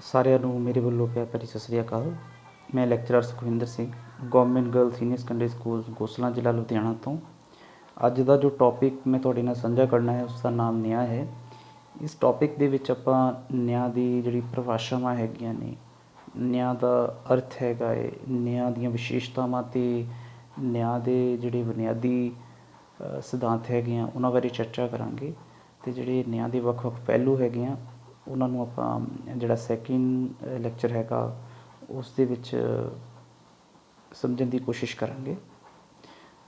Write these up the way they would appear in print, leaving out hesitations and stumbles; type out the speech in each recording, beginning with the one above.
ਸਾਰਿਆਂ ਨੂੰ ਮੇਰੇ ਵੱਲੋਂ ਪਿਆਰ ਭਰੀ ਸਤਿ ਸ੍ਰੀ ਅਕਾਲ। ਮੈਂ lecturer Sukhwinder Singh, government girl senior secondary school Goslan, ਜ਼ਿਲ੍ਹਾ ਲੁਧਿਆਣਾ ਤੋਂ। ਅੱਜ ਦਾ ਜੋ ਟੌਪਿਕ ਮੈਂ ਤੁਹਾਡੇ ਨਾਲ ਸਾਂਝਾ ਕਰਨਾ ਹੈ ਉਸ ਦਾ ਨਾਮ ਨਿਆਂ ਹੈ। ਇਸ ਟੌਪਿਕ ਦੇ ਵਿੱਚ ਆਪਾਂ ਨਿਆਂ ਦੀ ਜਿਹੜੀ ਪਰਿਭਾਸ਼ਾਵਾਂ ਹੈਗੀਆਂ ਨੇ, ਨਿਆਂ ਦਾ ਅਰਥ ਹੈਗਾ ਹੈ, ਨਿਆਂ ਦੀਆਂ ਵਿਸ਼ੇਸ਼ਤਾਵਾਂ ਅਤੇ ਨਿਆਂ ਦੇ ਜਿਹੜੇ ਬੁਨਿਆਦੀ ਸਿਧਾਂਤ ਹੈਗੇ ਆ ਉਹਨਾਂ ਬਾਰੇ ਚਰਚਾ ਕਰਾਂਗੇ। ਅਤੇ ਜਿਹੜੇ ਨਿਆਂ ਦੇ ਵੱਖ ਵੱਖ ਪਹਿਲੂ ਹੈਗੇ ਆ ਉਹਨਾਂ ਨੂੰ ਆਪਾਂ ਜਿਹੜਾ ਸੈਕਿੰਡ ਲੈਕਚਰ ਹੈਗਾ ਉਸ ਦੇ ਵਿੱਚ ਸਮਝਣ ਦੀ ਕੋਸ਼ਿਸ਼ ਕਰਾਂਗੇ।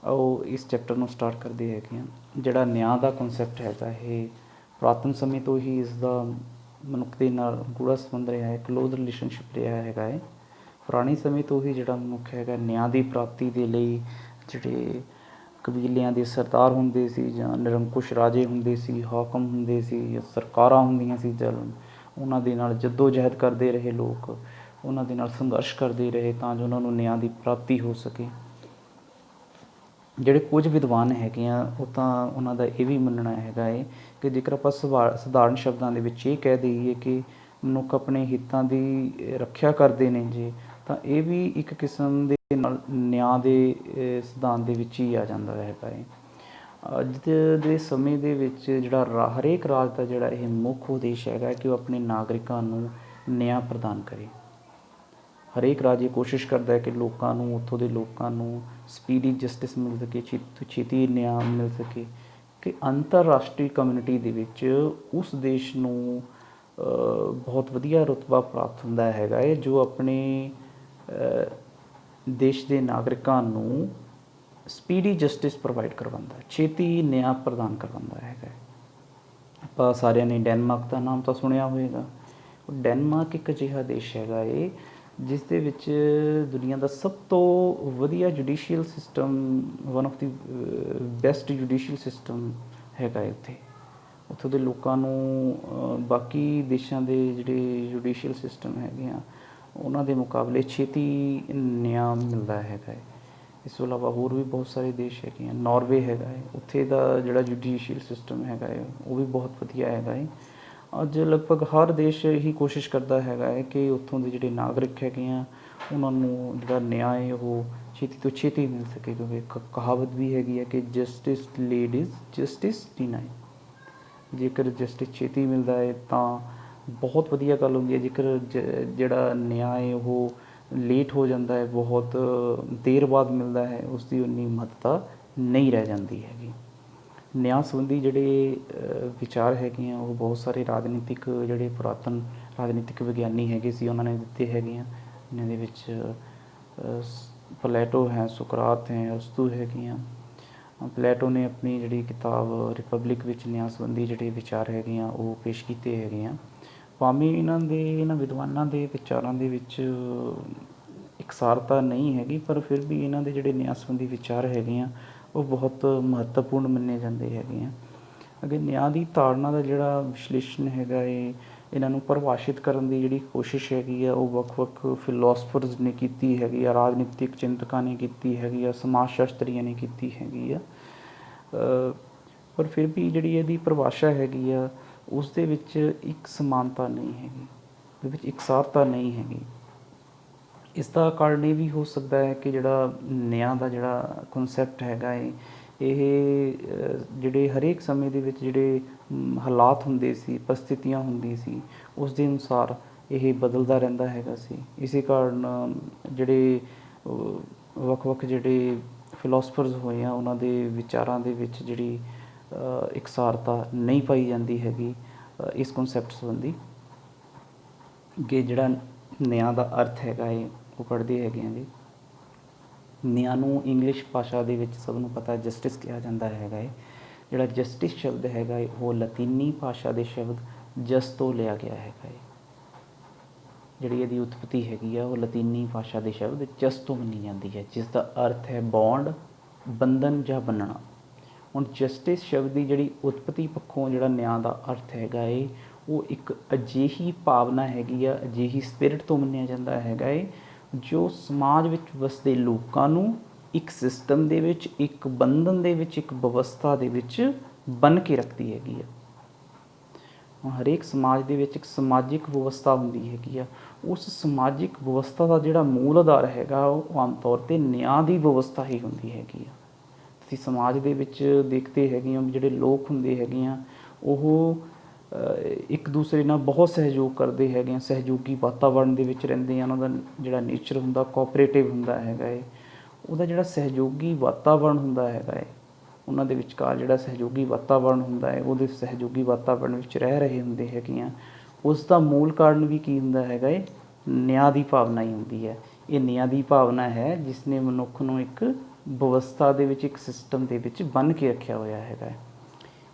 ਆਓ ਇਸ ਚੈਪਟਰ ਨੂੰ ਸਟਾਰਟ ਕਰਦੇ ਹੈਗੇ ਹਾਂ। ਜਿਹੜਾ ਨਿਆਂ ਦਾ ਕਨਸੈਪਟ ਹੈਗਾ ਇਹ ਪੁਰਾਤਨ ਸਮੇਂ ਤੋਂ ਹੀ ਇਸ ਦਾ ਮਨੁੱਖ ਦੇ ਨਾਲ ਗੂੜਾ ਸੰਬੰਧ ਰਿਹਾ ਹੈ, ਕਲੋਜ਼ ਰਿਲੇਸ਼ਨਸ਼ਿਪ ਰਿਹਾ ਹੈਗਾ ਹੈ। ਪੁਰਾਣੇ ਸਮੇਂ ਤੋਂ ਹੀ ਜਿਹੜਾ ਮਨੁੱਖ ਹੈਗਾ ਨਿਆਂ ਦੀ ਪ੍ਰਾਪਤੀ ਦੇ ਲਈ ਜਿਹੜੇ ਕਬੀਲਿਆਂ ਦੇ ਸਰਦਾਰ ਹੁੰਦੇ ਸੀ ਜਾਂ ਨਿਰੰਕੁਸ਼ ਰਾਜੇ ਹੁੰਦੇ ਸੀ, ਹਾਕਮ ਹੁੰਦੇ ਸੀ ਜਾਂ ਸਰਕਾਰਾਂ ਹੁੰਦੀਆਂ ਸੀ, ਉਹਨਾਂ ਦੇ ਨਾਲ ਜੱਦੋ ਜਹਿਦ ਕਰਦੇ ਰਹੇ ਲੋਕ, ਉਹਨਾਂ ਦੇ ਨਾਲ ਸੰਘਰਸ਼ ਕਰਦੇ ਰਹੇ ਤਾਂ ਜੋ ਉਹਨਾਂ ਨੂੰ ਨਿਆਂ ਦੀ ਪ੍ਰਾਪਤੀ ਹੋ ਸਕੇ। ਜਿਹੜੇ ਕੁਝ ਵਿਦਵਾਨ ਹੈਗੇ ਆ ਉਹ ਤਾਂ ਉਹਨਾਂ ਦਾ ਇਹ ਵੀ ਮੰਨਣਾ ਹੈਗਾ ਹੈ ਕਿ ਜੇਕਰ ਆਪਾਂ ਸਧਾਰਨ ਸ਼ਬਦਾਂ ਦੇ ਵਿੱਚ ਇਹ ਕਹਿ ਦਈਏ ਕਿ ਮਨੁੱਖ ਆਪਣੇ ਹਿੱਤਾਂ ਦੀ ਰੱਖਿਆ ਕਰਦੇ ਨੇ ਜੇ, ਤਾਂ ਇਹ ਵੀ ਇੱਕ ਕਿਸਮ ਦੇ ਨਾਲ ਨਿਆਂ ਦੇ ਸਿਧਾਂਤ ਦੇ ਵਿੱਚ ਹੀ ਆ ਜਾਂਦਾ ਹੈਗਾ ਹੈ। ਅੱਜ ਦੇ ਸਮੇਂ ਦੇ ਵਿੱਚ ਜਿਹੜਾ ਹਰੇਕ ਰਾਜ ਦਾ ਜਿਹੜਾ ਇਹ ਮੁੱਖ ਉਦੇਸ਼ ਹੈਗਾ ਕਿ ਉਹ ਆਪਣੇ ਨਾਗਰਿਕਾਂ ਨੂੰ ਨਿਆਂ ਪ੍ਰਦਾਨ ਕਰੇ। ਹਰੇਕ ਰਾਜ ਇਹ ਕੋਸ਼ਿਸ਼ ਕਰਦਾ ਹੈ ਕਿ ਲੋਕਾਂ ਨੂੰ, ਉੱਥੋਂ ਦੇ ਲੋਕਾਂ ਨੂੰ ਸਪੀਡੀ ਜਸਟਿਸ ਮਿਲ ਸਕੇ, ਛੇਤੀ ਤੋਂ ਛੇਤੀ ਨਿਆਂ ਮਿਲ ਸਕੇ, ਕਿ ਅੰਤਰਰਾਸ਼ਟਰੀ ਕਮਿਊਨਿਟੀ ਦੇ ਵਿੱਚ ਉਸ ਦੇਸ਼ ਨੂੰ ਬਹੁਤ ਵਧੀਆ ਰੁਤਬਾ ਪ੍ਰਾਪਤ ਹੁੰਦਾ ਹੈਗਾ ਹੈ ਜੋ ਆਪਣੇ ਦੇਸ਼ ਦੇ ਨਾਗਰਿਕਾਂ ਨੂੰ ਸਪੀਡੀ ਜਸਟਿਸ ਪ੍ਰੋਵਾਈਡ ਕਰਵਾਉਂਦਾ, ਛੇਤੀ ਨਿਆਂ ਪ੍ਰਦਾਨ ਕਰਵਾਉਂਦਾ ਹੈਗਾ। ਆਪਾਂ ਸਾਰਿਆਂ ਨੇ ਡੈਨਮਾਰਕ ਦਾ ਨਾਮ ਤਾਂ ਸੁਣਿਆ ਹੋਵੇਗਾ। ਡੈਨਮਾਰਕ ਇੱਕ ਅਜਿਹਾ ਦੇਸ਼ ਹੈਗਾ ਏ ਜਿਸ ਦੇ ਵਿੱਚ ਦੁਨੀਆ ਦਾ ਸਭ ਤੋਂ ਵਧੀਆ judicial system, one of the best judicial system ਹੈਗਾ ਹੈ। ਉੱਥੋਂ ਦੇ ਲੋਕਾਂ ਨੂੰ ਬਾਕੀ ਦੇਸ਼ਾਂ ਦੇ ਜਿਹੜੇ ਜੁਡੀਸ਼ੀਅਲ ਸਿਸਟਮ ਹੈਗੇ ਆ ਉਹਨਾਂ ਦੇ ਮੁਕਾਬਲੇ ਛੇਤੀ ਨਿਆਂ ਮਿਲਦਾ ਹੈਗਾ ਹੈ। ਇਸ ਤੋਂ ਇਲਾਵਾ ਹੋਰ ਵੀ ਬਹੁਤ ਸਾਰੇ ਦੇਸ਼ ਹੈਗੇ ਆ। ਨਾਰਵੇ ਹੈਗਾ ਹੈ, ਉੱਥੇ ਦਾ ਜਿਹੜਾ ਜੁਡੀਸ਼ੀਅਲ ਸਿਸਟਮ ਹੈਗਾ ਹੈ ਉਹ ਵੀ ਬਹੁਤ ਵਧੀਆ ਹੈਗਾ ਹੈ। ਅੱਜ ਲਗਭਗ ਹਰ ਦੇਸ਼ ਇਹੀ ਕੋਸ਼ਿਸ਼ ਕਰਦਾ ਹੈਗਾ ਹੈ ਕਿ ਉੱਥੋਂ ਦੇ ਜਿਹੜੇ ਨਾਗਰਿਕ ਹੈਗੇ ਆ ਉਹਨਾਂ ਨੂੰ ਜਿਹੜਾ ਨਿਆਂ ਹੈ ਉਹ ਛੇਤੀ ਤੋਂ ਛੇਤੀ ਮਿਲ ਸਕੇ, ਕਿਉਂਕਿ ਇੱਕ ਕਹਾਵਤ ਵੀ ਹੈਗੀ ਹੈ ਕਿ ਜਸਟਿਸ ਲੇਡ ਇਜ਼ ਜਸਟਿਸ ਡੀਨਾਈ। ਜੇਕਰ ਜਸਟਿਸ ਛੇਤੀ ਮਿਲਦਾ ਹੈ ਤਾਂ ਬਹੁਤ ਵਧੀਆ ਗੱਲ ਹੁੰਦੀ ਹੈ। ਜੇਕਰ ਜਿਹੜਾ ਨਿਆਂ ਹੈ ਉਹ ਲੇਟ ਹੋ ਜਾਂਦਾ ਹੈ, ਬਹੁਤ ਦੇਰ ਬਾਅਦ ਮਿਲਦਾ ਹੈ, ਉਸ ਦੀ ਉਨੀ ਮਹੱਤਤਾ ਨਹੀਂ ਰਹਿ ਜਾਂਦੀ ਹੈਗੀ। ਨਿਆਂ ਸੰਬੰਧੀ ਜਿਹੜੇ ਵਿਚਾਰ ਹੈਗੇ ਆ ਉਹ ਬਹੁਤ ਸਾਰੇ ਰਾਜਨੀਤਿਕ ਜਿਹੜੇ ਪੁਰਾਤਨ ਰਾਜਨੀਤਿਕ ਵਿਗਿਆਨੀ ਹੈਗੇ ਸੀ ਉਹਨਾਂ ਨੇ ਦਿੱਤੇ ਹੈਗੇ ਆ। ਇਹਨਾਂ ਦੇ ਵਿੱਚ ਪਲੈਟੋ ਹੈ, ਸੁਕਰਾਤ ਹੈ, ਅਰਸਤੂ ਹੈਗੀਆਂ। ਪਲੈਟੋ ਨੇ ਆਪਣੀ ਜਿਹੜੀ ਕਿਤਾਬ ਰਿਪਬਲਿਕ ਵਿੱਚ ਨਿਆਂ ਸੰਬੰਧੀ ਜਿਹੜੇ ਵਿਚਾਰ ਹੈਗੇ ਆ ਉਹ ਪੇਸ਼ ਕੀਤੇ ਹੈਗੇ ਆ। ਭਾਵੇਂ ਇਹਨਾਂ ਵਿਦਵਾਨਾਂ ਦੇ ਵਿਚਾਰਾਂ ਦੇ ਵਿੱਚ ਇਕਸਾਰਤਾ ਨਹੀਂ ਹੈਗੀ, ਪਰ ਫਿਰ ਵੀ ਇਹਨਾਂ ਦੇ ਜਿਹੜੇ ਨਿਆਂ ਸੰਬੰਧੀ ਵਿਚਾਰ ਹੈਗੇ ਆ ਉਹ ਬਹੁਤ ਮਹੱਤਵਪੂਰਨ ਮੰਨੇ ਜਾਂਦੇ ਹੈਗੇ ਆ। ਅੱਗੇ ਨਿਆਂ ਦੀ ਧਾਰਨਾ ਦਾ ਜਿਹੜਾ ਵਿਸ਼ਲੇਸ਼ਣ ਹੈਗਾ ਹੈ, ਇਹਨਾਂ ਨੂੰ ਪਰਿਭਾਸ਼ਿਤ ਕਰਨ ਦੀ ਜਿਹੜੀ ਕੋਸ਼ਿਸ਼ ਹੈਗੀ ਆ ਉਹ ਵੱਖ ਵੱਖ ਫਿਲੋਸਫਰਜ਼ ਨੇ ਕੀਤੀ ਹੈਗੀ ਆ, ਰਾਜਨੀਤਿਕ ਚਿੰਤਕਾਂ ਨੇ ਕੀਤੀ ਹੈਗੀ ਆ, ਸਮਾਜ ਸ਼ਾਸਤਰੀਆਂ ਨੇ ਕੀਤੀ ਹੈਗੀ ਆ। ਪਰ ਫਿਰ ਵੀ ਜਿਹੜੀ ਇਹਦੀ ਪਰਿਭਾਸ਼ਾ ਹੈਗੀ ਆ ਉਸ ਦੇ ਵਿੱਚ ਇੱਕ ਸਮਾਨਤਾ ਨਹੀਂ ਹੈਗੀ, ਉਹਦੇ ਵਿੱਚ ਇਕਸਾਰਤਾ ਨਹੀਂ ਹੈਗੀ। ਇਸ ਦਾ ਕਾਰਨ ਇਹ ਵੀ ਹੋ ਸਕਦਾ ਹੈ ਕਿ ਜਿਹੜਾ ਨਿਆਂ ਦਾ ਜਿਹੜਾ ਕਨਸੈਪਟ ਹੈਗਾ ਹੈ ਇਹ ਜਿਹੜੇ ਹਰੇਕ ਸਮੇਂ ਦੇ ਵਿੱਚ ਜਿਹੜੇ ਹਾਲਾਤ ਹੁੰਦੇ ਸੀ, ਪਰਿਸਥਿਤੀਆਂ ਹੁੰਦੀ ਸੀ, ਉਸ ਦੇ ਅਨੁਸਾਰ ਇਹ ਬਦਲਦਾ ਰਹਿੰਦਾ ਹੈਗਾ ਸੀ। ਇਸੇ ਕਾਰਨ ਜਿਹੜੇ ਵੱਖ ਵੱਖ ਜਿਹੜੇ ਫਿਲੋਸਫਰਜ਼ ਹੋਏ ਆ ਉਹਨਾਂ ਦੇ ਵਿਚਾਰਾਂ ਦੇ ਵਿੱਚ ਜਿਹੜੀ ਇਕਸਾਰਤਾ ਨਹੀਂ ਪਾਈ ਜਾਂਦੀ ਹੈਗੀ ਇਸ ਕਨਸੈਪਟ ਸੰਬੰਧੀ। ਕਿ ਜਿਹੜਾ ਨਿਆਂ ਦਾ ਅਰਥ ਹੈਗਾ ਹੈ ਉਹ ਪੜ੍ਹਦੇ ਹੈਗੇ ਆ ਜੀ। ਨਿਆਂ ਨੂੰ ਇੰਗਲਿਸ਼ ਭਾਸ਼ਾ ਦੇ ਵਿੱਚ ਸਭ ਨੂੰ ਪਤਾ ਜਸਟਿਸ ਕਿਹਾ ਜਾਂਦਾ ਹੈਗਾ ਹੈ। ਜਿਹੜਾ ਜਸਟਿਸ ਸ਼ਬਦ ਹੈਗਾ ਹੈ ਉਹ ਲਾਤੀਨੀ ਭਾਸ਼ਾ ਦੇ ਸ਼ਬਦ ਜਸ ਤੋਂ ਲਿਆ ਗਿਆ ਹੈਗਾ ਹੈ। ਜਿਹੜੀ ਇਹਦੀ ਉਤਪਤੀ ਹੈਗੀ ਆ ਉਹ ਲਾਤੀਨੀ ਭਾਸ਼ਾ ਦੇ ਸ਼ਬਦ ਜਸ ਤੋਂ ਮੰਨੀ ਜਾਂਦੀ ਹੈ, ਜਿਸ ਦਾ ਅਰਥ ਹੈ ਬੌਂਡ, ਬੰਧਨ ਜਾਂ ਬੰਨਣਾ। ਹੁਣ ਜਸਟਿਸ ਸ਼ਬਦ ਦੀ ਜਿਹੜੀ ਉਤਪਤੀ ਪੱਖੋਂ ਜਿਹੜਾ ਨਿਆਂ ਦਾ ਅਰਥ ਹੈਗਾ ਹੈ ਉਹ ਇੱਕ ਅਜਿਹੀ ਭਾਵਨਾ ਹੈਗੀ ਆ, ਅਜਿਹੀ ਸਪਿਰਿਟ ਤੋਂ ਮੰਨਿਆ ਜਾਂਦਾ ਹੈਗਾ ਹੈ ਜੋ ਸਮਾਜ ਵਿੱਚ ਵਸਦੇ ਲੋਕਾਂ ਨੂੰ ਇੱਕ ਸਿਸਟਮ ਦੇ ਵਿੱਚ, ਇੱਕ ਬੰਧਨ ਦੇ ਵਿੱਚ, ਇੱਕ ਵਿਵਸਥਾ ਦੇ ਵਿੱਚ ਬੰਨ੍ਹ ਕੇ ਰੱਖਦੀ ਹੈਗੀ ਆ। ਹਰੇਕ ਸਮਾਜ ਦੇ ਵਿੱਚ ਇੱਕ ਸਮਾਜਿਕ ਵਿਵਸਥਾ ਹੁੰਦੀ ਹੈਗੀ ਆ। ਉਸ ਸਮਾਜਿਕ ਵਿਵਸਥਾ ਦਾ ਜਿਹੜਾ ਮੂਲ ਆਧਾਰ ਹੈਗਾ ਉਹ ਆਮ ਤੌਰ 'ਤੇ ਨਿਆਂ ਦੀ ਵਿਵਸਥਾ ਹੀ ਹੁੰਦੀ ਹੈਗੀ ਆ। ਤੁਸੀਂ ਸਮਾਜ ਦੇ ਵਿੱਚ ਦੇਖਦੇ ਹੈਗੇ ਹੋ ਜਿਹੜੇ ਲੋਕ ਹੁੰਦੇ ਹੈਗੇ ਆ ਉਹ ਇੱਕ ਦੂਸਰੇ ਨਾਲ ਬਹੁਤ ਸਹਿਯੋਗ ਕਰਦੇ ਹੈਗੇ ਆ, ਸਹਿਯੋਗੀ ਵਾਤਾਵਰਨ ਦੇ ਵਿੱਚ ਰਹਿੰਦੇ ਆ। ਉਹਨਾਂ ਦਾ ਜਿਹੜਾ ਨੇਚਰ ਹੁੰਦਾ ਕੋਆਪਰੇਟਿਵ ਹੁੰਦਾ ਹੈਗਾ ਹੈ। ਉਹਦਾ ਜਿਹੜਾ ਸਹਿਯੋਗੀ ਵਾਤਾਵਰਨ ਹੁੰਦਾ ਹੈਗਾ ਹੈ, ਉਹਨਾਂ ਦੇ ਵਿਚਕਾਰ ਜਿਹੜਾ ਸਹਿਯੋਗੀ ਵਾਤਾਵਰਨ ਹੁੰਦਾ ਹੈ, ਉਹਦੇ ਸਹਿਯੋਗੀ ਵਾਤਾਵਰਨ ਵਿੱਚ ਰਹਿ ਰਹੇ ਹੁੰਦੇ ਹੈਗੇ ਆ। ਉਸ ਦਾ ਮੂਲ ਕਾਰਨ ਵੀ ਕੀ ਹੁੰਦਾ ਹੈਗਾ ਹੈ? ਨਿਆਂ ਦੀ ਭਾਵਨਾ ਹੀ ਹੁੰਦੀ ਹੈ। ਇਹ ਨਿਆਂ ਦੀ ਭਾਵਨਾ ਹੈ ਜਿਸ ਨੇ ਮਨੁੱਖ ਨੂੰ ਇੱਕ ਵਿਵਸਥਾ ਦੇ ਵਿੱਚ, ਇੱਕ ਸਿਸਟਮ ਦੇ ਵਿੱਚ ਬੰਨ੍ਹ ਕੇ ਰੱਖਿਆ ਹੋਇਆ ਹੈਗਾ ਹੈ।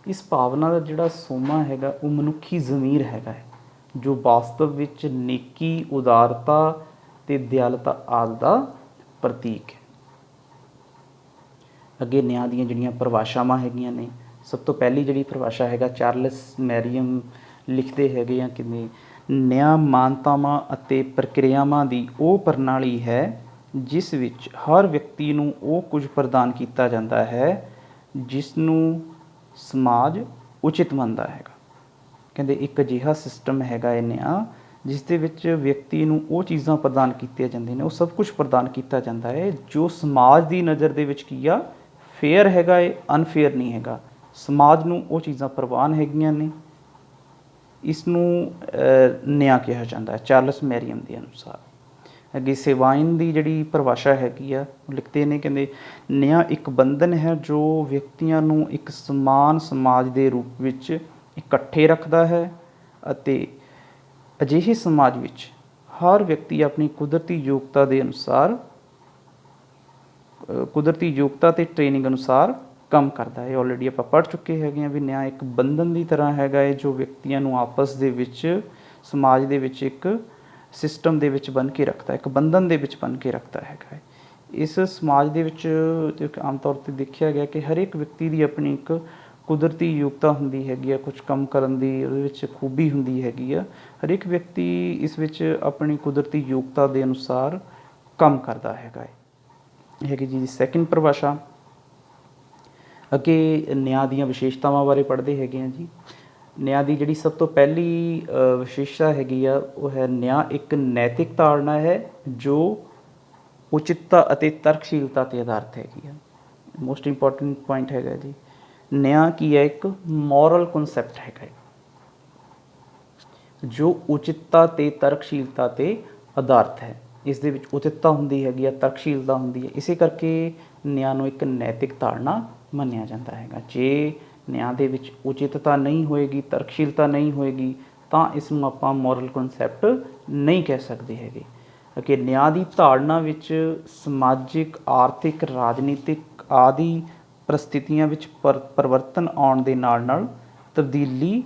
ਇਸ ਭਾਵਨਾ ਦਾ ਜਿਹੜਾ ਸੋਮਾ ਹੈਗਾ ਉਹ ਮਨੁੱਖੀ ਜ਼ਮੀਰ ਹੈਗਾ ਹੈ, ਜੋ ਵਾਸਤਵ ਵਿੱਚ ਨੇਕੀ, ਉਦਾਰਤਾ ਅਤੇ ਦਿਆਲਤਾ ਆਦਿ ਦਾ ਪ੍ਰਤੀਕ ਹੈ। ਅੱਗੇ ਨਿਆਂ ਦੀਆਂ ਜਿਹੜੀਆਂ ਪਰਿਭਾਸ਼ਾਵਾਂ ਹੈਗੀਆਂ ਨੇ, ਸਭ ਤੋਂ ਪਹਿਲੀ ਜਿਹੜੀ ਪਰਿਭਾਸ਼ਾ ਹੈਗਾ ਚਾਰਲਸ ਮੈਰੀਅਮ ਲਿਖਦੇ ਹੈਗੇ ਆ ਕਿ ਨਿਆਂ ਮਾਨਤਾਵਾਂ ਅਤੇ ਪ੍ਰਕਿਰਿਆਵਾਂ ਦੀ ਉਹ ਪ੍ਰਣਾਲੀ ਹੈ ਜਿਸ ਵਿੱਚ ਹਰ ਵਿਅਕਤੀ ਨੂੰ ਉਹ ਕੁਝ ਪ੍ਰਦਾਨ ਕੀਤਾ ਜਾਂਦਾ ਹੈ ਜਿਸ ਨੂੰ ਸਮਾਜ ਉਚਿਤ ਮੰਨਦਾ ਹੈਗਾ। ਕਹਿੰਦੇ ਇੱਕ ਅਜਿਹਾ ਸਿਸਟਮ ਹੈਗਾ ਇਹ ਨਿਆਂ ਜਿਸ ਦੇ ਵਿੱਚ ਵਿਅਕਤੀ ਨੂੰ ਉਹ ਚੀਜ਼ਾਂ ਪ੍ਰਦਾਨ ਕੀਤੀਆਂ ਜਾਂਦੀਆਂ ਨੇ, ਉਹ ਸਭ ਕੁਝ ਪ੍ਰਦਾਨ ਕੀਤਾ ਜਾਂਦਾ ਹੈ ਜੋ ਸਮਾਜ ਦੀ ਨਜ਼ਰ ਦੇ ਵਿੱਚ ਕੀ ਆ, ਫੇਅਰ ਹੈਗਾ ਏ, ਅਨਫੇਅਰ ਨਹੀਂ ਹੈਗਾ। ਸਮਾਜ ਨੂੰ ਉਹ ਚੀਜ਼ਾਂ ਪ੍ਰਵਾਨ ਹੈਗੀਆਂ ਨੇ, ਇਸ ਨੂੰ ਨਿਆਂ ਕਿਹਾ ਜਾਂਦਾ ਹੈ ਚਾਰਲਸ ਮੈਰੀਅਮ ਦੇ ਅਨੁਸਾਰ। ਅੱਗੇ ਸੇਵਾਈਨ ਦੀ ਜਿਹੜੀ ਪਰਿਭਾਸ਼ਾ ਹੈਗੀ ਆ ਉਹ ਲਿਖਦੇ ਨੇ, ਕਹਿੰਦੇ ਨਿਆਂ ਇੱਕ ਬੰਧਨ ਹੈ ਜੋ ਵਿਅਕਤੀਆਂ ਨੂੰ ਇੱਕ ਸਮਾਨ ਸਮਾਜ ਦੇ ਰੂਪ ਵਿੱਚ ਇਕੱਠੇ ਰੱਖਦਾ ਹੈ ਅਤੇ ਅਜਿਹੇ ਸਮਾਜ ਵਿੱਚ ਹਰ ਵਿਅਕਤੀ ਆਪਣੀ ਕੁਦਰਤੀ ਯੋਗਤਾ ਦੇ ਅਨੁਸਾਰ, ਕੁਦਰਤੀ ਯੋਗਤਾ ਅਤੇ ਟ੍ਰੇਨਿੰਗ ਅਨੁਸਾਰ ਕੰਮ ਕਰਦਾ ਹੈ। ਆਲਰੇਡੀ ਆਪਾਂ ਪੜ੍ਹ ਚੁੱਕੇ ਹੈਗੇ ਹਾਂ ਵੀ ਨਿਆਂ ਇੱਕ ਬੰਧਨ ਦੀ ਤਰ੍ਹਾਂ ਹੈਗਾ ਹੈ ਜੋ ਵਿਅਕਤੀਆਂ ਨੂੰ ਆਪਸ ਦੇ ਵਿੱਚ, ਸਮਾਜ ਦੇ ਵਿੱਚ ਇੱਕ ਸਿਸਟਮ ਦੇ ਵਿੱਚ ਬੰਨ੍ਹ ਕੇ ਰੱਖਦਾ, ਇੱਕ ਬੰਧਨ ਦੇ ਵਿੱਚ ਬੰਨ੍ਹ ਕੇ ਰੱਖਦਾ ਹੈਗਾ ਹੈ। ਇਸ ਸਮਾਜ ਦੇ ਵਿੱਚ ਆਮ ਤੌਰ 'ਤੇ ਦੇਖਿਆ ਗਿਆ ਕਿ ਹਰ ਇੱਕ ਵਿਅਕਤੀ ਦੀ ਆਪਣੀ ਇੱਕ ਕੁਦਰਤੀ ਯੋਗਤਾ ਹੁੰਦੀ ਹੈਗੀ ਆ, ਕੁਝ ਕੰਮ ਕਰਨ ਦੀ ਉਹਦੇ ਵਿੱਚ ਖੂਬੀ ਹੁੰਦੀ ਹੈਗੀ ਆ। ਹਰ ਇੱਕ ਵਿਅਕਤੀ ਇਸ ਵਿੱਚ ਆਪਣੀ ਕੁਦਰਤੀ ਯੋਗਤਾ ਦੇ ਅਨੁਸਾਰ ਕੰਮ ਕਰਦਾ ਹੈਗਾ ਹੈ। ਇਹ ਹੈਗੀ ਜੀ ਸੈਕਿੰਡ ਪਰਿਭਾਸ਼ਾ। ਅੱਗੇ ਨਿਆਂ ਦੀਆਂ ਵਿਸ਼ੇਸ਼ਤਾਵਾਂ ਬਾਰੇ ਪੜ੍ਹਦੇ ਹੈਗੇ ਹਾਂ ਜੀ। ਨਿਆਂ ਦੀ ਜਿਹੜੀ ਸਭ ਤੋਂ ਪਹਿਲੀ ਵਿਸ਼ੇਸ਼ਤਾ ਹੈਗੀ ਆ ਉਹ ਹੈ ਨਿਆਂ ਇੱਕ ਨੈਤਿਕ ਧਾਰਨਾ ਹੈ ਜੋ ਉਚਿਤਤਾ ਅਤੇ ਤਰਕਸ਼ੀਲਤਾ 'ਤੇ ਆਧਾਰਿਤ ਹੈਗੀ ਆ। ਮੋਸਟ ਇੰਪੋਰਟੈਂਟ ਪੁਆਇੰਟ ਹੈਗਾ ਜੀ। ਨਿਆਂ ਕੀ ਹੈ? ਇੱਕ ਮੋਰਲ ਕਨਸੈਪਟ ਹੈਗਾ ਜੋ ਉਚਿਤਤਾ ਅਤੇ ਤਰਕਸ਼ੀਲਤਾ 'ਤੇ ਆਧਾਰਿਤ ਹੈ। ਇਸ ਦੇ ਵਿੱਚ ਉਚਿਤਤਾ ਹੁੰਦੀ ਹੈਗੀ ਆ, ਤਰਕਸ਼ੀਲਤਾ ਹੁੰਦੀ ਹੈ। ਇਸੇ ਕਰਕੇ ਨਿਆਂ ਨੂੰ ਇੱਕ ਨੈਤਿਕ ਧਾਰਨਾ ਮੰਨਿਆ ਜਾਂਦਾ ਹੈਗਾ। ਜੇ ਨਿਆਂ ਦੇ ਵਿੱਚ ਉਚਿਤਤਾ ਨਹੀਂ ਹੋਏਗੀ, ਤਰਕਸ਼ੀਲਤਾ ਨਹੀਂ ਹੋਏਗੀ ਤਾਂ ਇਸ ਨੂੰ ਆਪਾਂ ਮੋਰਲ ਕਨਸੈਪਟ ਨਹੀਂ ਕਹਿ ਸਕਦੇ ਹੈਗੇ। ਕਿ ਨਿਆਂ ਦੀ ਧਾਰਨਾ ਵਿੱਚ ਸਮਾਜਿਕ, ਆਰਥਿਕ, ਰਾਜਨੀਤਿਕ ਆਦਿ ਪ੍ਰਸਥਿਤੀਆਂ ਵਿੱਚ ਪਰਿਵਰਤਨ ਆਉਣ ਦੇ ਨਾਲ ਨਾਲ ਤਬਦੀਲੀ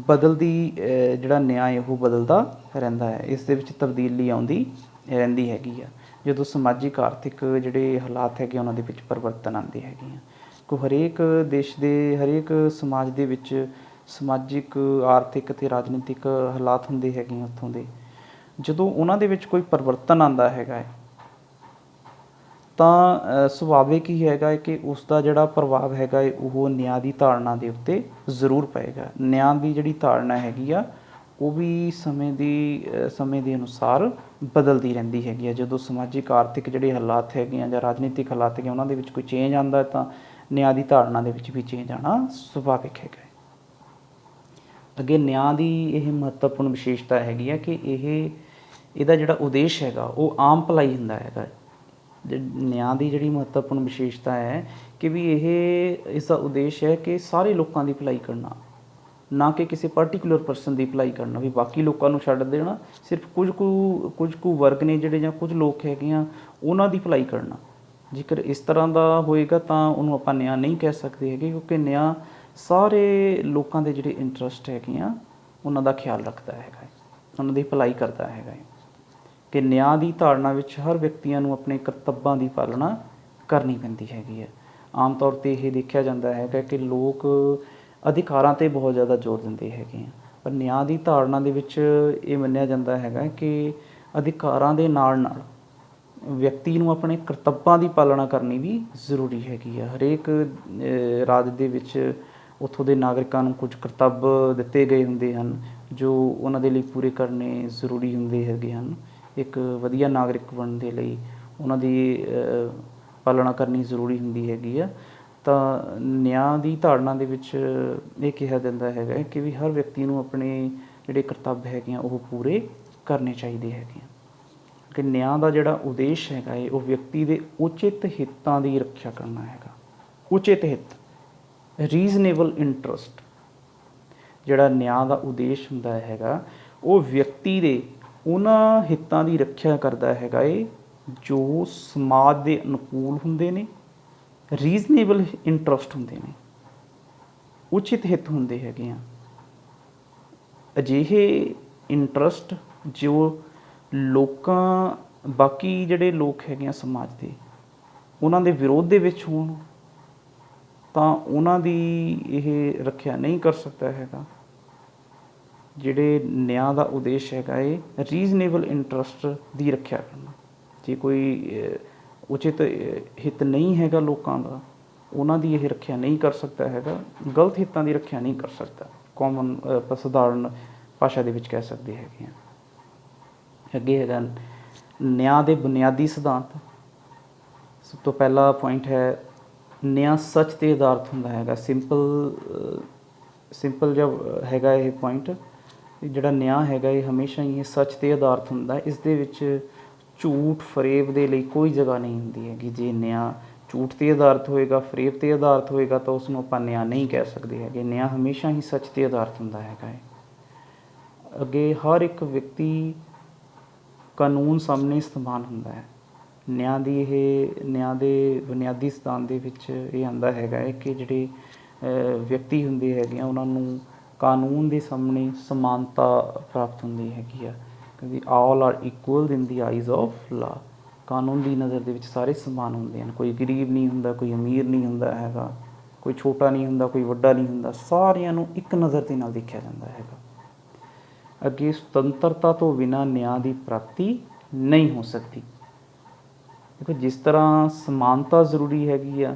ਬਦਲਦੀ, ਜਿਹੜਾ ਨਿਆਂ ਹੈ ਉਹ ਬਦਲਦਾ ਰਹਿੰਦਾ ਹੈ। ਇਸ ਦੇ ਵਿੱਚ ਤਬਦੀਲੀ ਆਉਂਦੀ ਰਹਿੰਦੀ ਹੈਗੀ ਆ ਜਦੋਂ ਸਮਾਜਿਕ, ਆਰਥਿਕ ਜਿਹੜੇ ਹਾਲਾਤ ਹੈਗੇ ਉਹਨਾਂ ਦੇ ਵਿੱਚ ਪਰਿਵਰਤਨ ਆਉਂਦੇ ਹੈਗੇ ਆ। ਕੋ ਹਰੇਕ ਦੇਸ਼ ਦੇ, ਹਰੇਕ ਸਮਾਜ ਦੇ ਵਿੱਚ ਸਮਾਜਿਕ, ਆਰਥਿਕ ਅਤੇ ਰਾਜਨੀਤਿਕ ਹਾਲਾਤ ਹੁੰਦੇ ਹੈਗੇ ਆ ਉੱਥੋਂ ਦੇ। ਜਦੋਂ ਉਹਨਾਂ ਦੇ ਵਿੱਚ ਕੋਈ ਪਰਿਵਰਤਨ ਆਉਂਦਾ ਹੈਗਾ ਹੈ ਤਾਂ ਸੁਭਾਵਿਕ ਹੀ ਹੈਗਾ ਹੈ ਕਿ ਉਸ ਦਾ ਜਿਹੜਾ ਪ੍ਰਭਾਵ ਹੈਗਾ ਹੈ ਉਹ ਨਿਆਂ ਦੀ ਧਾਰਨਾ ਦੇ ਉੱਤੇ ਜ਼ਰੂਰ ਪਏਗਾ। ਨਿਆਂ ਦੀ ਜਿਹੜੀ ਧਾਰਨਾ ਹੈਗੀ ਆ ਉਹ ਵੀ ਸਮੇਂ ਦੇ ਅਨੁਸਾਰ ਬਦਲਦੀ ਰਹਿੰਦੀ ਹੈਗੀ ਆ। ਜਦੋਂ ਸਮਾਜਿਕ, ਆਰਥਿਕ ਜਿਹੜੇ ਹਾਲਾਤ ਹੈਗੇ ਆ ਜਾਂ ਰਾਜਨੀਤਿਕ ਹਾਲਾਤ ਹੈਗੇ ਉਹਨਾਂ ਦੇ ਵਿੱਚ ਕੋਈ ਚੇਂਜ ਆਉਂਦਾ ਤਾਂ ਨਿਆਂ ਦੀ ਧਾਰਨਾ ਦੇ ਵਿੱਚ ਵੀ ਚੇਂਜ ਆਉਣਾ ਸੁਭਾਵਿਕ ਹੈਗਾ। ਅੱਗੇ ਨਿਆਂ ਦੀ ਇਹ ਮਹੱਤਵਪੂਰਨ ਵਿਸ਼ੇਸ਼ਤਾ ਹੈਗੀ ਆ ਕਿ ਇਹਦਾ ਜਿਹੜਾ ਉਦੇਸ਼ ਹੈਗਾ ਉਹ ਆਮ ਭਲਾਈ ਹੁੰਦਾ ਹੈਗਾ। ਨਿਆਂ ਦੀ ਜਿਹੜੀ ਮਹੱਤਵਪੂਰਨ ਵਿਸ਼ੇਸ਼ਤਾ ਹੈ ਕਿ ਵੀ ਇਸ ਦਾ ਉਦੇਸ਼ ਹੈ ਕਿ ਸਾਰੇ ਲੋਕਾਂ ਦੀ ਭਲਾਈ ਕਰਨਾ, ਨਾ ਕਿ ਕਿਸੇ ਪਾਰਟੀਕੂਲਰ ਪਰਸਨ ਦੀ ਭਲਾਈ ਕਰਨਾ ਵੀ ਬਾਕੀ ਲੋਕਾਂ ਨੂੰ ਛੱਡ ਦੇਣਾ, ਸਿਰਫ ਕੁਝ ਕੁ ਵਰਗ ਨੇ ਜਿਹੜੇ ਜਾਂ ਕੁਝ ਲੋਕ ਹੈਗੇ ਆ ਉਹਨਾਂ ਦੀ ਭਲਾਈ ਕਰਨਾ। ਜੇਕਰ ਇਸ ਤਰ੍ਹਾਂ ਦਾ ਹੋਏਗਾ ਤਾਂ ਉਹਨੂੰ ਆਪਾਂ ਨਿਆਂ ਨਹੀਂ ਕਹਿ ਸਕਦੇ ਹੈਗੇ, ਕਿਉਂਕਿ ਨਿਆਂ ਸਾਰੇ ਲੋਕਾਂ ਦੇ ਜਿਹੜੇ ਇੰਟਰਸਟ ਹੈਗੇ ਆ ਉਹਨਾਂ ਦਾ ਖਿਆਲ ਰੱਖਦਾ ਹੈਗਾ, ਉਹਨਾਂ ਦੀ ਭਲਾਈ ਕਰਦਾ ਹੈਗਾ। ਕਿ ਨਿਆਂ ਦੀ ਧਾਰਨਾ ਵਿੱਚ ਹਰ ਵਿਅਕਤੀਆਂ ਨੂੰ ਆਪਣੇ ਕਰਤੱਵਾਂ ਦੀ ਪਾਲਣਾ ਕਰਨੀ ਪੈਂਦੀ ਹੈਗੀ ਹੈ। ਆਮ ਤੌਰ 'ਤੇ ਇਹ ਦੇਖਿਆ ਜਾਂਦਾ ਹੈਗਾ ਕਿ ਲੋਕ ਅਧਿਕਾਰਾਂ 'ਤੇ ਬਹੁਤ ਜ਼ਿਆਦਾ ਜ਼ੋਰ ਦਿੰਦੇ ਹੈਗੇ ਆ, ਪਰ ਨਿਆਂ ਦੀ ਧਾਰਨਾ ਦੇ ਵਿੱਚ ਇਹ ਮੰਨਿਆ ਜਾਂਦਾ ਹੈਗਾ ਕਿ ਅਧਿਕਾਰਾਂ ਦੇ ਨਾਲ ਨਾਲ ਵਿਅਕਤੀ ਨੂੰ ਆਪਣੇ ਕਰਤੱਵਾਂ ਦੀ ਪਾਲਣਾ ਕਰਨੀ ਵੀ ਜ਼ਰੂਰੀ ਹੈਗੀ ਆ। ਹਰੇਕ ਰਾਜ ਦੇ ਵਿੱਚ ਉੱਥੋਂ ਦੇ ਨਾਗਰਿਕਾਂ ਨੂੰ ਕੁਝ ਕਰਤੱਵ ਦਿੱਤੇ ਗਏ ਹੁੰਦੇ ਹਨ ਜੋ ਉਹਨਾਂ ਦੇ ਲਈ ਪੂਰੇ ਕਰਨੇ ਜ਼ਰੂਰੀ ਹੁੰਦੇ ਹੈਗੇ ਹਨ। ਇੱਕ ਵਧੀਆ ਨਾਗਰਿਕ ਬਣਨ ਦੇ ਲਈ ਉਹਨਾਂ ਦੀ ਪਾਲਣਾ ਕਰਨੀ ਜ਼ਰੂਰੀ ਹੁੰਦੀ ਹੈਗੀ ਆ। ਤਾਂ ਨਿਆਂ ਦੀ ਧਾਰਨਾ ਦੇ ਵਿੱਚ ਇਹ ਕਿਹਾ ਜਾਂਦਾ ਹੈਗਾ ਕਿ ਵੀ ਹਰ ਵਿਅਕਤੀ ਨੂੰ ਆਪਣੇ ਜਿਹੜੇ ਕਰਤੱਵ ਹੈਗੇ ਆ ਉਹ ਪੂਰੇ ਕਰਨੇ ਚਾਹੀਦੇ ਹੈਗੇ ਆ। ਕਿ ਨਿਆਂ ਦਾ ਜਿਹੜਾ ਉਦੇਸ਼ ਹੈਗਾ ਹੈ ਉਹ ਵਿਅਕਤੀ ਦੇ ਉਚਿਤ ਹਿੱਤਾਂ ਦੀ ਰੱਖਿਆ ਕਰਨਾ ਹੈਗਾ। ਉਚਿਤ ਹਿੱਤ, ਰੀਜ਼ਨੇਬਲ ਇੰਟਰਸਟ, ਜਿਹੜਾ ਨਿਆਂ ਦਾ ਉਦੇਸ਼ ਹੁੰਦਾ ਹੈਗਾ ਉਹ ਵਿਅਕਤੀ ਦੇ ਉਹਨਾਂ ਹਿੱਤਾਂ ਦੀ ਰੱਖਿਆ ਕਰਦਾ ਹੈਗਾ ਏ ਜੋ ਸਮਾਜ ਦੇ ਅਨੁਕੂਲ ਹੁੰਦੇ ਨੇ, ਰੀਜ਼ਨੇਬਲ ਇੰਟਰਸਟ ਹੁੰਦੇ ਨੇ, ਉਚਿਤ ਹਿੱਤ ਹੁੰਦੇ ਹੈਗੇ ਆ। ਅਜਿਹੇ ਇੰਟਰਸਟ ਜੋ ਬਾਕੀ ਜਿਹੜੇ ਲੋਕ ਹੈਗੇ ਆ ਸਮਾਜ ਦੇ ਉਹਨਾਂ ਦੇ ਵਿਰੋਧ ਦੇ ਵਿੱਚ ਹੋਣ ਤਾਂ ਉਹਨਾਂ ਦੀ ਇਹ ਰੱਖਿਆ ਨਹੀਂ ਕਰ ਸਕਦਾ ਹੈਗਾ। ਜਿਹੜੇ ਨਿਆਂ ਦਾ ਉਦੇਸ਼ ਹੈਗਾ ਇਹ ਰੀਜ਼ਨੇਬਲ ਇੰਟਰਸਟ ਦੀ ਰੱਖਿਆ ਕਰਨਾ। ਜੇ ਕੋਈ ਉਚਿਤ ਹਿੱਤ ਨਹੀਂ ਹੈਗਾ ਲੋਕਾਂ ਦਾ, ਉਹਨਾਂ ਦੀ ਇਹ ਰੱਖਿਆ ਨਹੀਂ ਕਰ ਸਕਦਾ ਹੈਗਾ, ਗਲਤ ਹਿੱਤਾਂ ਦੀ ਰੱਖਿਆ ਨਹੀਂ ਕਰ ਸਕਦਾ। ਕਾਮਨ ਆਪਾਂ ਸਧਾਰਨ ਭਾਸ਼ਾ ਦੇ ਵਿੱਚ ਕਹਿ ਸਕਦੇ ਹੈਗੇ ਹਾਂ। ਅੱਗੇ ਹੈਗਾ ਨਿਆਂ ਦੇ ਬੁਨਿਆਦੀ ਸਿਧਾਂਤ। ਸਭ ਤੋਂ ਪਹਿਲਾ ਪੁਆਇੰਟ ਹੈ ਨਿਆਂ ਸੱਚ 'ਤੇ ਆਧਾਰਿਤ ਹੁੰਦਾ ਹੈਗਾ। ਸਿੰਪਲ ਜਿਹਾ ਹੈਗਾ ਇਹ ਪੁਆਇੰਟ। ਜਿਹੜਾ ਨਿਆਂ ਹੈਗਾ ਇਹ ਹਮੇਸ਼ਾ ਹੀ ਸੱਚ 'ਤੇ ਆਧਾਰਿਤ ਹੁੰਦਾ। ਇਸ ਦੇ ਵਿੱਚ ਝੂਠ ਫਰੇਬ ਦੇ ਲਈ ਕੋਈ ਜਗ੍ਹਾ ਨਹੀਂ ਹੁੰਦੀ ਹੈਗੀ। ਜੇ ਨਿਆਂ ਝੂਠ 'ਤੇ ਆਧਾਰਿਤ ਹੋਏਗਾ, ਫਰੇਬ 'ਤੇ ਆਧਾਰਿਤ ਹੋਏਗਾ ਤਾਂ ਉਸ ਨੂੰ ਆਪਾਂ ਨਿਆਂ ਨਹੀਂ ਕਹਿ ਸਕਦੇ ਹੈਗੇ। ਨਿਆਂ ਹਮੇਸ਼ਾ ਹੀ ਸੱਚ 'ਤੇ ਆਧਾਰਿਤ ਹੁੰਦਾ ਹੈਗਾ ਹੈ। ਅੱਗੇ ਹਰ ਇੱਕ ਵਿਅਕਤੀ ਕਾਨੂੰਨ ਸਾਹਮਣੇ ਸਮਾਨ ਹੁੰਦਾ ਹੈ। ਨਿਆਂ ਦੇ ਬੁਨਿਆਦੀ ਸਿਧਾਂਤ ਦੇ ਵਿੱਚ ਇਹ ਆਉਂਦਾ ਹੈਗਾ ਹੈ ਕਿ ਜਿਹੜੇ ਵਿਅਕਤੀ ਹੁੰਦੇ ਹੈਗੇ ਆ ਉਹਨਾਂ ਨੂੰ ਕਾਨੂੰਨ ਦੇ ਸਾਹਮਣੇ ਸਮਾਨਤਾ ਪ੍ਰਾਪਤ ਹੁੰਦੀ ਹੈਗੀ ਆ। ਕਿਉਂਕਿ all are equal in the eyes of law. ਕਾਨੂੰਨ ਦੀ ਨਜ਼ਰ ਦੇ ਵਿੱਚ ਸਾਰੇ ਸਮਾਨ ਹੁੰਦੇ ਹਨ। ਕੋਈ ਗਰੀਬ ਨਹੀਂ ਹੁੰਦਾ, ਕੋਈ ਅਮੀਰ ਨਹੀਂ ਹੁੰਦਾ ਹੈਗਾ, ਕੋਈ ਛੋਟਾ ਨਹੀਂ ਹੁੰਦਾ, ਕੋਈ ਵੱਡਾ ਨਹੀਂ ਹੁੰਦਾ। ਸਾਰਿਆਂ ਨੂੰ ਇੱਕ ਨਜ਼ਰ ਦੇ ਨਾਲ ਦੇਖਿਆ ਜਾਂਦਾ ਹੈਗਾ। ਅੱਗੇ ਸੁਤੰਤਰਤਾ ਤੋਂ ਬਿਨਾਂ ਨਿਆਂ ਦੀ ਪ੍ਰਾਪਤੀ ਨਹੀਂ ਹੋ ਸਕਦੀ। ਦੇਖੋ, ਜਿਸ ਤਰ੍ਹਾਂ ਸਮਾਨਤਾ ਜ਼ਰੂਰੀ ਹੈਗੀ ਆ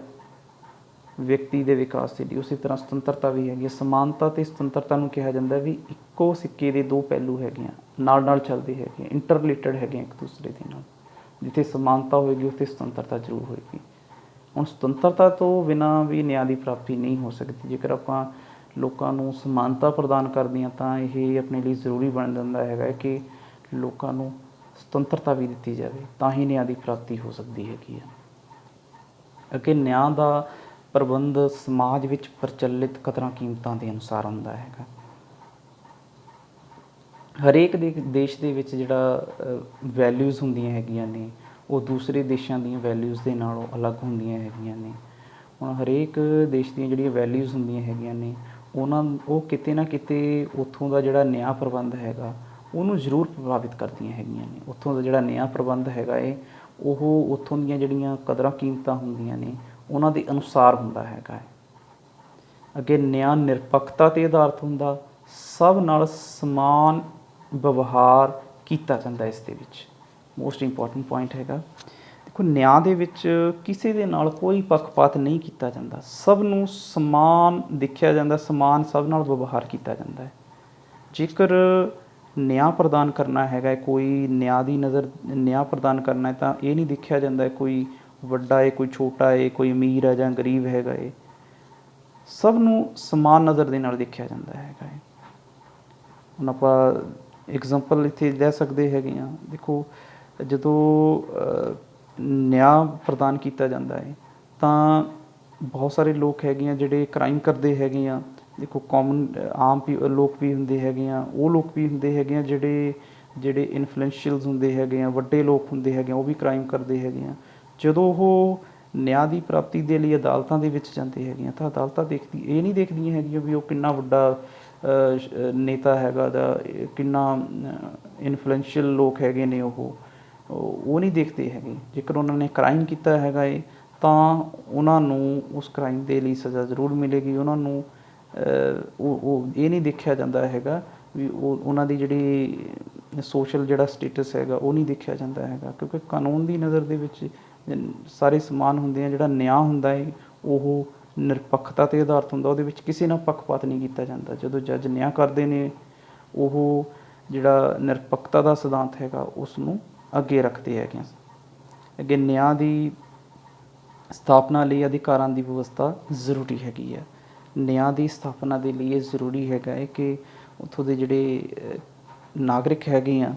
ਵਿਅਕਤੀ ਦੇ ਵਿਕਾਸ ਦੇ ਲਈ, ਉਸੇ ਤਰ੍ਹਾਂ ਸੁਤੰਤਰਤਾ ਵੀ ਹੈਗੀ ਹੈ। ਸਮਾਨਤਾ ਅਤੇ ਸੁਤੰਤਰਤਾ ਨੂੰ ਕਿਹਾ ਜਾਂਦਾ ਵੀ ਇੱਕੋ ਸਿੱਕੇ ਦੇ ਦੋ ਪਹਿਲੂ ਹੈਗੇ ਆ, ਨਾਲ ਨਾਲ ਚੱਲਦੇ ਹੈਗੇ, ਇੰਟਰ ਰਿਲੇਟਡ ਹੈਗੇ ਇੱਕ ਦੂਸਰੇ ਦੇ ਨਾਲ। ਜਿੱਥੇ ਸਮਾਨਤਾ ਹੋਏਗੀ ਉੱਥੇ ਸੁਤੰਤਰਤਾ ਜ਼ਰੂਰ ਹੋਏਗੀ। ਹੁਣ ਸੁਤੰਤਰਤਾ ਤੋਂ ਬਿਨਾਂ ਵੀ ਨਿਆਂ ਦੀ ਪ੍ਰਾਪਤੀ ਨਹੀਂ ਹੋ ਸਕਦੀ। ਜੇਕਰ ਆਪਾਂ ਲੋਕਾਂ ਨੂੰ ਸਮਾਨਤਾ ਪ੍ਰਦਾਨ ਕਰਦੇ ਹਾਂ ਤਾਂ ਇਹ ਆਪਣੇ ਲਈ ਜ਼ਰੂਰੀ ਬਣ ਜਾਂਦਾ ਹੈਗਾ ਕਿ ਲੋਕਾਂ ਨੂੰ ਸੁਤੰਤਰਤਾ ਵੀ ਦਿੱਤੀ ਜਾਵੇ, ਤਾਂ ਹੀ ਨਿਆਂ ਦੀ ਪ੍ਰਾਪਤੀ ਹੋ ਸਕਦੀ ਹੈਗੀ ਹੈ। ਅੱਗੇ ਨਿਆਂ ਦਾ ਪ੍ਰਬੰਧ ਸਮਾਜ ਵਿੱਚ ਪ੍ਰਚਲਿਤ ਕਦਰਾਂ ਕੀਮਤਾਂ ਦੇ ਅਨੁਸਾਰ ਹੁੰਦਾ ਹੈਗਾ। ਹਰੇਕ ਦੇਸ਼ ਦੇ ਵਿੱਚ ਜਿਹੜਾ ਵੈਲਿਊਜ਼ ਹੁੰਦੀਆਂ ਹੈਗੀਆਂ ਨੇ ਉਹ ਦੂਸਰੇ ਦੇਸ਼ਾਂ ਦੀਆਂ ਵੈਲਿਊਜ਼ ਦੇ ਨਾਲੋਂ ਅਲੱਗ ਹੁੰਦੀਆਂ ਹੈਗੀਆਂ ਨੇ। ਹੁਣ ਹਰੇਕ ਦੇਸ਼ ਦੀਆਂ ਜਿਹੜੀਆਂ ਵੈਲਿਊਜ਼ ਹੁੰਦੀਆਂ ਹੈਗੀਆਂ ਨੇ ਉਹ ਕਿਤੇ ਨਾ ਕਿਤੇ ਉੱਥੋਂ ਦਾ ਜਿਹੜਾ ਨਿਆਂ ਪ੍ਰਬੰਧ ਹੈਗਾ ਉਹਨੂੰ ਜ਼ਰੂਰ ਪ੍ਰਭਾਵਿਤ ਕਰਦੀਆਂ ਹੈਗੀਆਂ ਨੇ। ਉੱਥੋਂ ਦਾ ਜਿਹੜਾ ਨਿਆਂ ਪ੍ਰਬੰਧ ਹੈਗਾ ਉਹ ਉੱਥੋਂ ਦੀਆਂ ਜਿਹੜੀਆਂ ਕਦਰਾਂ ਕੀਮਤਾਂ ਹੁੰਦੀਆਂ ਨੇ ਉਹਨਾਂ ਦੇ ਅਨੁਸਾਰ ਹੁੰਦਾ ਹੈਗਾ ਹੈ। ਅੱਗੇ ਨਿਆਂ ਨਿਰਪੱਖਤਾ 'ਤੇ ਆਧਾਰਿਤ ਹੁੰਦਾ। ਸਭ ਨਾਲ ਸਮਾਨ ਵਿਵਹਾਰ ਕੀਤਾ ਜਾਂਦਾ। ਇਸ ਦੇ ਵਿੱਚ ਮੋਸਟ ਇੰਪੋਰਟੈਂਟ ਪੁਆਇੰਟ ਹੈਗਾ। ਦੇਖੋ, ਨਿਆਂ ਦੇ ਵਿੱਚ ਕਿਸੇ ਦੇ ਨਾਲ ਕੋਈ ਪੱਖਪਾਤ ਨਹੀਂ ਕੀਤਾ ਜਾਂਦਾ। ਸਭ ਨੂੰ ਸਮਾਨ ਦੇਖਿਆ ਜਾਂਦਾ, ਸਮਾਨ ਸਭ ਨਾਲ ਵਿਵਹਾਰ ਕੀਤਾ ਜਾਂਦਾ ਹੈ। ਜੇਕਰ ਨਿਆਂ ਪ੍ਰਦਾਨ ਕਰਨਾ ਹੈਗਾ, ਕੋਈ ਨਿਆਂ ਪ੍ਰਦਾਨ ਕਰਨਾ ਹੈ ਤਾਂ ਇਹ ਨਹੀਂ ਦੇਖਿਆ ਜਾਂਦਾ ਕੋਈ ਵੱਡਾ ਹੈ, ਕੋਈ ਛੋਟਾ ਹੈ, ਕੋਈ ਅਮੀਰ ਹੈ ਜਾਂ ਗਰੀਬ ਹੈਗਾ ਹੈ। ਸਭ ਨੂੰ ਸਮਾਨ ਨਜ਼ਰ ਦੇ ਨਾਲ ਦੇਖਿਆ ਜਾਂਦਾ ਹੈਗਾ ਹੈ। ਹੁਣ ਆਪਾਂ ਐਗਜ਼ਾਮਪਲ ਇੱਥੇ ਲੈ ਸਕਦੇ ਹੈਗੇ ਹਾਂ। ਦੇਖੋ, ਜਦੋਂ ਨਿਆਂ ਪ੍ਰਦਾਨ ਕੀਤਾ ਜਾਂਦਾ ਹੈ ਤਾਂ ਬਹੁਤ ਸਾਰੇ ਲੋਕ ਹੈਗੇ ਆ ਜਿਹੜੇ ਕ੍ਰਾਈਮ ਕਰਦੇ ਹੈਗੇ ਆ। ਦੇਖੋ, ਆਮ ਲੋਕ ਵੀ ਹੁੰਦੇ ਹੈਗੇ ਆ, ਉਹ ਲੋਕ ਵੀ ਹੁੰਦੇ ਹੈਗੇ ਆ ਜਿਹੜੇ ਇਨਫਲੂਐਂਸ਼ੀਅਲਸ ਹੁੰਦੇ ਹੈਗੇ ਆ, ਵੱਡੇ ਲੋਕ ਹੁੰਦੇ ਹੈਗੇ ਆ, ਉਹ ਵੀ ਕ੍ਰਾਈਮ ਕਰਦੇ ਹੈਗੇ ਆ। ਜਦੋਂ ਉਹ ਨਿਆਂ ਦੀ ਪ੍ਰਾਪਤੀ ਦੇ ਲਈ ਅਦਾਲਤਾਂ ਦੇ ਵਿੱਚ ਜਾਂਦੇ ਹੈਗੇ ਆ ਤਾਂ ਅਦਾਲਤਾਂ ਇਹ ਨਹੀਂ ਦੇਖਦੀਆਂ ਹੈਗੀਆਂ ਵੀ ਉਹ ਕਿੰਨਾ ਵੱਡਾ ਨੇਤਾ ਹੈਗਾ ਜਾਂ ਕਿੰਨਾ ਇਨਫਲੂਐਂਸ਼ੀਅਲ ਲੋਕ ਹੈਗੇ ਨੇ। ਉਹ ਨਹੀਂ ਦੇਖਦੇ ਹੈਗੇ। ਜੇਕਰ ਉਹਨਾਂ ਨੇ ਕ੍ਰਾਈਮ ਕੀਤਾ ਹੈਗਾ ਤਾਂ ਉਹਨਾਂ ਨੂੰ ਉਸ ਕ੍ਰਾਈਮ ਦੇ ਲਈ ਸਜ਼ਾ ਜ਼ਰੂਰ ਮਿਲੇਗੀ। ਉਹਨਾਂ ਨੂੰ ਉਹ ਇਹ ਨਹੀਂ ਦੇਖਿਆ ਜਾਂਦਾ ਹੈਗਾ ਵੀ ਉਹਨਾਂ ਦੀ ਜਿਹੜੀ ਸੋਸ਼ਲ ਜਿਹੜਾ ਸਟੇਟਸ ਹੈਗਾ ਉਹ ਨਹੀਂ ਦੇਖਿਆ ਜਾਂਦਾ ਹੈਗਾ। ਕਿਉਂਕਿ ਕਾਨੂੰਨ ਦੀ ਨਜ਼ਰ ਦੇ ਵਿੱਚ ਸਾਰੇ ਸਮਾਨ ਹੁੰਦੇ ਆ। ਜਿਹੜਾ ਨਿਆਂ ਹੁੰਦਾ ਹੈ ਉਹ ਨਿਰਪੱਖਤਾ 'ਤੇ ਆਧਾਰਿਤ ਹੁੰਦਾ, ਉਹਦੇ ਵਿੱਚ ਕਿਸੇ ਨਾਲ ਪੱਖਪਾਤ ਨਹੀਂ ਕੀਤਾ ਜਾਂਦਾ। ਜਦੋਂ ਜੱਜ ਨਿਆਂ ਕਰਦੇ ਨੇ, ਉਹ ਜਿਹੜਾ ਨਿਰਪੱਖਤਾ ਦਾ ਸਿਧਾਂਤ ਹੈਗਾ ਉਸ ਨੂੰ ਅੱਗੇ ਰੱਖਦੇ ਹੈਗੇ ਆ। ਅੱਗੇ ਨਿਆਂ ਦੀ ਸਥਾਪਨਾ ਲਈ ਅਧਿਕਾਰਾਂ ਦੀ ਵਿਵਸਥਾ ਜ਼ਰੂਰੀ ਹੈਗੀ ਹੈ। ਨਿਆਂ ਦੀ ਸਥਾਪਨਾ ਦੇ ਲਈ ਇਹ ਜ਼ਰੂਰੀ ਹੈਗਾ ਹੈ ਕਿ ਉੱਥੋਂ ਦੇ ਜਿਹੜੇ ਨਾਗਰਿਕ ਹੈਗੇ ਆ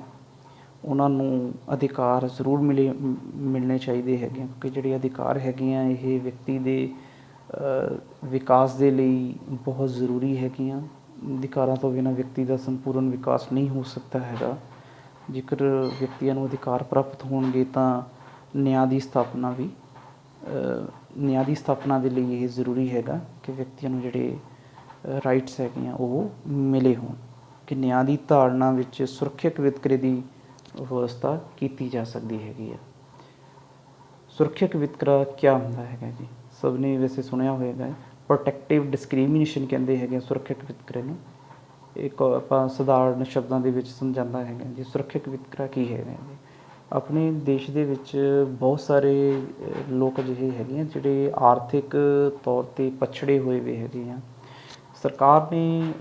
ਉਹਨਾਂ ਨੂੰ ਅਧਿਕਾਰ ਜ਼ਰੂਰ ਮਿਲਣੇ ਚਾਹੀਦੇ ਹੈਗੇ ਆ, ਕਿਉਂਕਿ ਜਿਹੜੇ ਅਧਿਕਾਰ ਹੈਗੇ ਆ ਇਹ ਵਿਅਕਤੀ ਦੇ ਵਿਕਾਸ ਦੇ ਲਈ ਬਹੁਤ ਜ਼ਰੂਰੀ ਹੈਗੀਆਂ। ਅਧਿਕਾਰਾਂ ਤੋਂ ਬਿਨਾਂ ਵਿਅਕਤੀ ਦਾ ਸੰਪੂਰਨ ਵਿਕਾਸ ਨਹੀਂ ਹੋ ਸਕਦਾ ਹੈਗਾ। ਜੇਕਰ ਵਿਅਕਤੀਆਂ ਨੂੰ ਅਧਿਕਾਰ ਪ੍ਰਾਪਤ ਹੋਣਗੇ ਤਾਂ ਨਿਆਂ ਦੀ ਸਥਾਪਨਾ ਦੇ ਲਈ ਇਹ ਜ਼ਰੂਰੀ ਹੈਗਾ ਕਿ ਵਿਅਕਤੀਆਂ ਨੂੰ ਜਿਹੜੇ ਰਾਈਟਸ ਹੈਗੀਆਂ ਉਹ ਮਿਲੇ ਹੋਣ, ਕਿ ਨਿਆਂ ਦੀ ਧਾਰਨਾ ਵਿੱਚ ਸੁਰੱਖਿਅਤ ਵਿਤਕਰੇ ਦੀ ਵਿਵਸਥਾ ਕੀਤੀ ਜਾ ਸਕਦੀ ਹੈਗੀ ਹੈ। ਸੁਰੱਖਿਅਤ ਵਿਤਕਰਾ ਕਿਆ ਹੁੰਦਾ ਹੈਗਾ ਜੀ? ਸਭ ਨੇ ਵੈਸੇ ਸੁਣਿਆ ਹੋਏਗਾ, ਪ੍ਰੋਟੈਕਟਿਵ ਡਿਸਕ੍ਰਿਮੀਨੇਸ਼ਨ ਕਹਿੰਦੇ ਹੈਗੇ ਸੁਰੱਖਿਅਤ ਵਿਤਕਰੇ ਨੂੰ। ਇੱਕ ਆਪਾਂ ਸਧਾਰਨ ਸ਼ਬਦਾਂ ਦੇ ਵਿੱਚ ਸਮਝਾਉਂਦਾ ਹੈਗਾ ਜੀ, ਸੁਰੱਖਿਅਤ ਵਿਤਕਰਾ ਕੀ ਹੈਗਾ ਜੀ? ਆਪਣੇ ਦੇਸ਼ ਦੇ ਵਿੱਚ ਬਹੁਤ ਸਾਰੇ ਲੋਕ ਅਜਿਹੇ ਹੈਗੇ ਆ ਜਿਹੜੇ ਆਰਥਿਕ ਤੌਰ 'ਤੇ ਪਛੜੇ ਹੋਏ ਵੇ ਹੈਗੇ ਆ। ਸਰਕਾਰ ਨੇ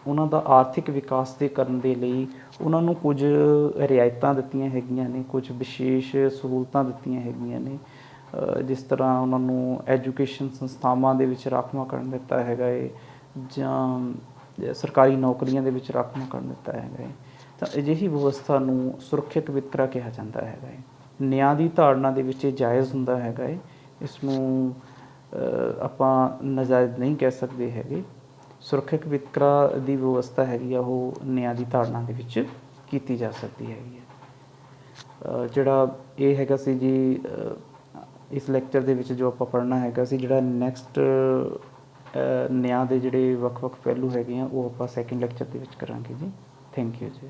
ਉਹਨਾਂ ਦਾ ਆਰਥਿਕ ਵਿਕਾਸ ਦੇ ਕਰਨ ਦੇ ਲਈ ਉਹਨਾਂ ਨੂੰ ਕੁਝ ਰਿਆਇਤਾਂ ਦਿੱਤੀਆਂ ਹੈਗੀਆਂ ਨੇ, ਕੁਝ ਵਿਸ਼ੇਸ਼ ਸਹੂਲਤਾਂ ਦਿੱਤੀਆਂ ਹੈਗੀਆਂ ਨੇ। ਜਿਸ ਤਰ੍ਹਾਂ ਉਹਨਾਂ ਨੂੰ ਐਜੂਕੇਸ਼ਨ ਸੰਸਥਾਵਾਂ ਦੇ ਵਿੱਚ ਰਾਖਵਾਂਕਰਨ ਦਿੱਤਾ ਹੈਗਾ ਹੈ, ਜਾਂ ਸਰਕਾਰੀ ਨੌਕਰੀਆਂ ਦੇ ਵਿੱਚ ਰਾਖਵਾਂਕਰਨ ਦਿੱਤਾ ਹੈਗਾ ਹੈ। ਤਾਂ ਅਜਿਹੀ ਵਿਵਸਥਾ ਨੂੰ ਸੁਰੱਖਿਅਤ ਵਿਤਕਰਾ ਕਿਹਾ ਜਾਂਦਾ ਹੈਗਾ ਹੈ। ਨਿਆਂ ਦੀ ਧਾਰਨਾ ਦੇ ਵਿੱਚ ਇਹ ਜਾਇਜ਼ ਹੁੰਦਾ ਹੈਗਾ ਹੈ। ਇਸ ਨੂੰ ਆਪਾਂ ਨਾਜਾਇਜ਼ ਨਹੀਂ ਕਹਿ ਸਕਦੇ ਹੈਗੇ। ਸੁਰੱਖਿਅਤ ਵਿਤਕਰਾ ਦੀ ਵਿਵਸਥਾ ਹੈਗੀ ਆ ਉਹ ਨਿਆਂ ਦੀ ਧਾਰਨਾ ਦੇ ਵਿੱਚ ਕੀਤੀ ਜਾ ਸਕਦੀ ਹੈਗੀ ਹੈ। ਜਿਹੜਾ ਇਹ ਹੈਗਾ ਸੀ ਜੀ ਇਸ ਲੈਕਚਰ ਦੇ ਵਿੱਚ ਜੋ ਆਪਾਂ ਪੜ੍ਹਨਾ ਹੈਗਾ ਸੀ, ਜਿਹੜਾ ਨੈਕਸਟ ਨਿਆਂ ਦੇ ਜਿਹੜੇ ਵੱਖ-ਵੱਖ ਪਹਿਲੂ ਹੈਗੇ ਆ ਉਹ ਆਪਾਂ ਸੈਕਿੰਡ ਲੈਕਚਰ ਦੇ ਵਿੱਚ ਕਰਾਂਗੇ ਜੀ। ਥੈਂਕ ਯੂ ਜੀ।